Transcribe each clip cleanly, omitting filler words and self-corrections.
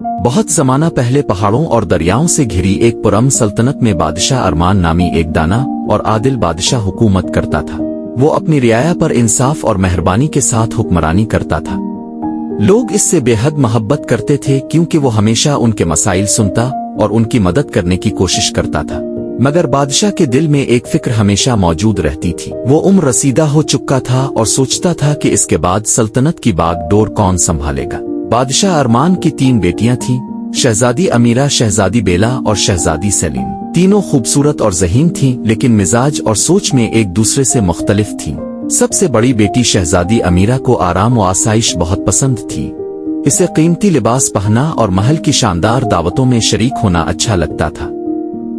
बहुत जमाना पहले पहाड़ों और दरियाओं से घिरी एक पुरअमन सल्तनत में बादशाह अरमान नामी एक दाना और आदिल बादशाह हुकूमत करता था। वो अपनी रियाया पर इंसाफ और मेहरबानी के साथ हुक्मरानी करता था। लोग इससे बेहद मोहब्बत करते थे क्योंकि वो हमेशा उनके मसाइल सुनता और उनकी मदद करने की कोशिश करता था। मगर बादशाह के दिल में एक फिक्र हमेशा मौजूद रहती थी। वो उम्र रसीदा हो चुका था और सोचता था कि इसके बाद सल्तनत की बागडोर कौन संभालेगा। बादशाह अरमान की 3 बेटियां थीं, शहजादी अमीरा, शहजादी बेला और शहजादी सलीम। तीनों खूबसूरत और ज़हीन थीं, लेकिन मिजाज और सोच में एक दूसरे से मुख्तलिफ थीं। सबसे बड़ी बेटी शहजादी अमीरा को आराम व आसाइश बहुत पसंद थी। इसे कीमती लिबास पहनना और महल की शानदार दावतों में शरीक होना अच्छा लगता था।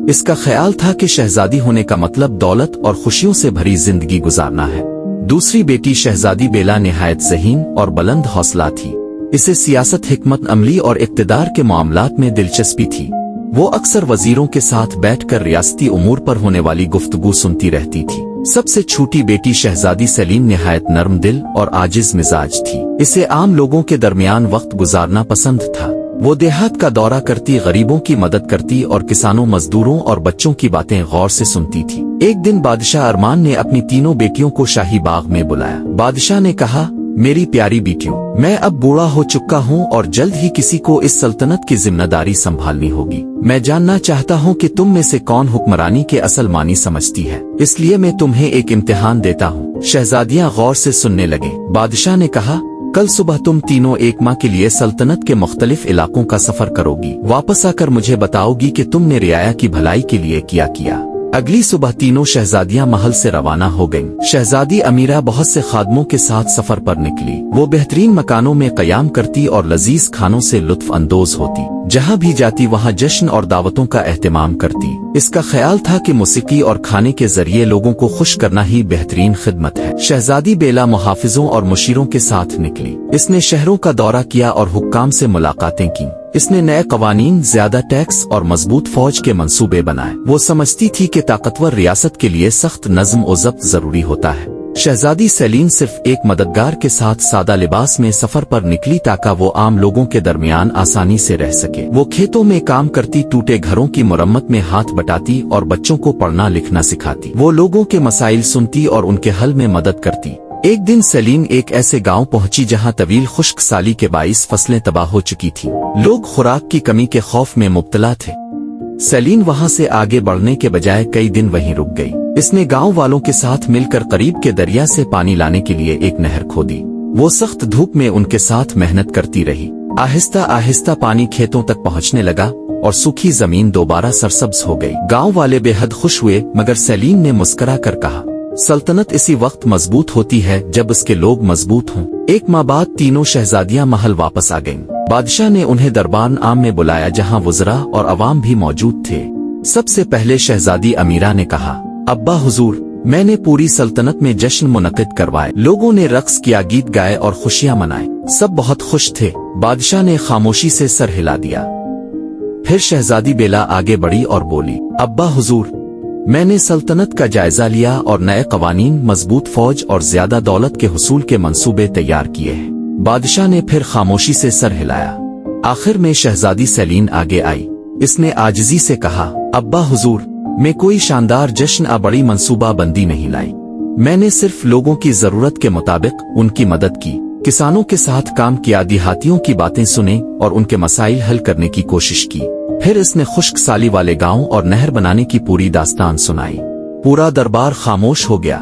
इसका ख्याल था कि शहजादी होने का मतलब दौलत और खुशियों से भरी जिंदगी गुजारना है। दूसरी बेटी शहजादी बेला निहायत ज़हीन और बुलंद हौसला थी। इसे सियासत, हिकमत अमली और इक़्तिदार के मामलात में दिलचस्पी थी। वो अक्सर वजीरों के साथ बैठकर रियासती उमूर पर होने वाली गुफ्तगू सुनती रहती थी। सबसे छोटी बेटी शहजादी सलीम निहायत नरम दिल और आजिज मिजाज थी। इसे आम लोगों के दरमियान वक्त गुजारना पसंद था। वो देहात का दौरा करती, गरीबों की मदद करती और किसानों, मजदूरों और बच्चों की बातें गौर से सुनती थी। एक दिन बादशाह अरमान ने अपनी तीनों बेटियों को शाही बाग में बुलाया। बादशाह ने कहा, मेरी प्यारी बेटियों, मैं अब बूढ़ा हो चुका हूँ और जल्द ही किसी को इस सल्तनत की जिम्मेदारी संभालनी होगी। मैं जानना चाहता हूँ कि तुम में से कौन हुक्मरानी के असल मानी समझती है, इसलिए मैं तुम्हें एक इम्तिहान देता हूँ। शहजादियाँ गौर से सुनने लगे। बादशाह ने कहा, कल सुबह तुम तीनों एक माह के लिए सल्तनत के मुख्तलिफ इलाकों का सफर करोगी। वापस आकर मुझे बताओगी कि तुमने रियाया की भलाई के लिए क्या किया। अगली सुबह तीनों शहजादियां महल से रवाना हो गईं। शहजादी अमीरा बहुत से खादमों के साथ सफर पर निकली। वो बेहतरीन मकानों में क़याम करती और लजीज खानों से लुत्फ अंदोज होती। जहां भी जाती वहां जश्न और दावतों का एहतमाम करती। इसका ख्याल था कि मौसीकी और खाने के जरिए लोगों को खुश करना ही बेहतरीन खिदमत है। शहजादी बेला मुहाफिजों और मुशीरों के साथ निकली। इसने शहरों का दौरा किया और हुक्काम से मुलाकातें की। इसने नए कवानीन, ज्यादा टैक्स और मजबूत फौज के मंसूबे बनाए। वो समझती थी कि ताकतवर रियासत के लिए सख्त नज्म और ज़ब्त जरूरी होता है। शहजादी सलीम सिर्फ एक मददगार के साथ सादा लिबास में सफर पर निकली ताकि वो आम लोगों के दरमियान आसानी से रह सके। वो खेतों में काम करती, टूटे घरों की मुरम्मत में हाथ बटाती और बच्चों को पढ़ना लिखना सिखाती। वो लोगों के मसाइल सुनती और उनके हल में मदद करती। एक दिन सलीम एक ऐसे गांव पहुंची जहां तवील खुश्क साली के बाइस फसलें तबाह हो चुकी थीं। लोग खुराक की कमी के खौफ में मुब्तला थे। सलीम वहां से आगे बढ़ने के बजाय कई दिन वहीं रुक गई। इसने गांव वालों के साथ मिलकर करीब के दरिया से पानी लाने के लिए एक नहर खोदी। वो सख्त धूप में उनके साथ मेहनत करती रही। आहिस्ता आहिस्ता पानी खेतों तक पहुंचने लगा और सूखी जमीन दोबारा सरसब्ज हो गई। गांव वाले बेहद खुश हुए, मगर सलीम ने मुस्करा कर कहा, सल्तनत इसी वक्त मजबूत होती है जब इसके लोग मजबूत हों। एक माह बाद तीनों शहजादियां महल वापस आ गईं। बादशाह ने उन्हें दरबार आम में बुलाया जहां वज़रा और अवाम भी मौजूद थे। सबसे पहले शहजादी अमीरा ने कहा, अब्बा हुजूर, मैंने पूरी सल्तनत में जश्न मुनक़िद करवाए। लोगों ने रक्स किया, गीत गाए और खुशियां मनाई। सब बहुत खुश थे। बादशाह ने खामोशी से सर हिला दिया। फिर शहजादी बेला आगे बढ़ी और बोली, अब्बा हुजूर, मैंने सल्तनत का जायजा लिया और नए कवानीन, मजबूत फौज और ज्यादा दौलत के हुसूल के मंसूबे तैयार किए हैं। बादशाह ने फिर खामोशी से सर हिलाया। आखिर में शहजादी सलीम आगे आई। इसने आजिजी से कहा, अब्बा हुजूर, मैं कोई शानदार जश्न या बड़ी मंसूबा बंदी नहीं लाई। मैंने सिर्फ लोगों की जरूरत के मुताबिक उनकी मदद की, किसानों के साथ काम किया, देहातियों की बातें सुने और उनके मसाइल हल करने की कोशिश की। फिर इसने खुश्क साली वाले गांव और नहर बनाने की पूरी दास्तान सुनाई। पूरा दरबार खामोश हो गया।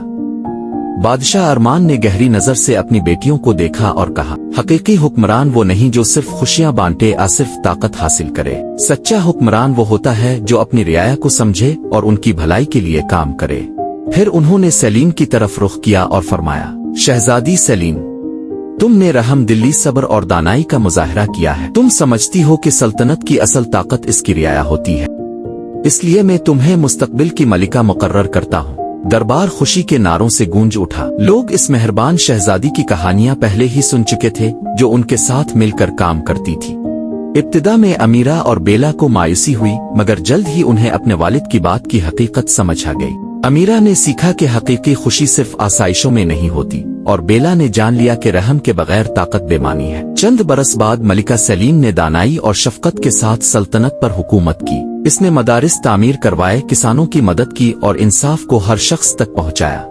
बादशाह अरमान ने गहरी नजर से अपनी बेटियों को देखा और कहा, हकीकी हुक्मरान वो नहीं जो सिर्फ खुशियां बांटे या सिर्फ ताकत हासिल करे। सच्चा हुक्मरान वो होता है जो अपनी रियाया को समझे और उनकी भलाई के लिए काम करे। फिर उन्होंने सलीम की तरफ रुख किया और फरमाया, शहजादी सलीम, तुमने रहम दिली, सब्र और दानाई का मुजाहरा किया है। तुम समझती हो कि सल्तनत की असल ताकत इसकी रियाया होती है, इसलिए मैं तुम्हें मुस्तकबिल की मलिका मुकर्रर करता हूँ। दरबार खुशी के नारों से गूंज उठा। लोग इस मेहरबान शहजादी की कहानियां पहले ही सुन चुके थे, जो उनके साथ मिलकर काम करती थी। इब्तिदा में अमीरा और बेला को मायूसी हुई, मगर जल्द ही उन्हें अपने वालिद की बात की हकीकत समझ आ गई। अमीरा ने सीखा कि हकीकी खुशी सिर्फ आसाइशों में नहीं होती, اور بیلا نے جان لیا کہ رحم کے بغیر طاقت بے معنی ہے۔ چند برس بعد ملکہ سلیم نے دانائی اور شفقت کے ساتھ سلطنت پر حکومت کی۔ اس نے مدارس تعمیر کروائے، کسانوں کی مدد کی اور انصاف کو ہر شخص تک پہنچایا۔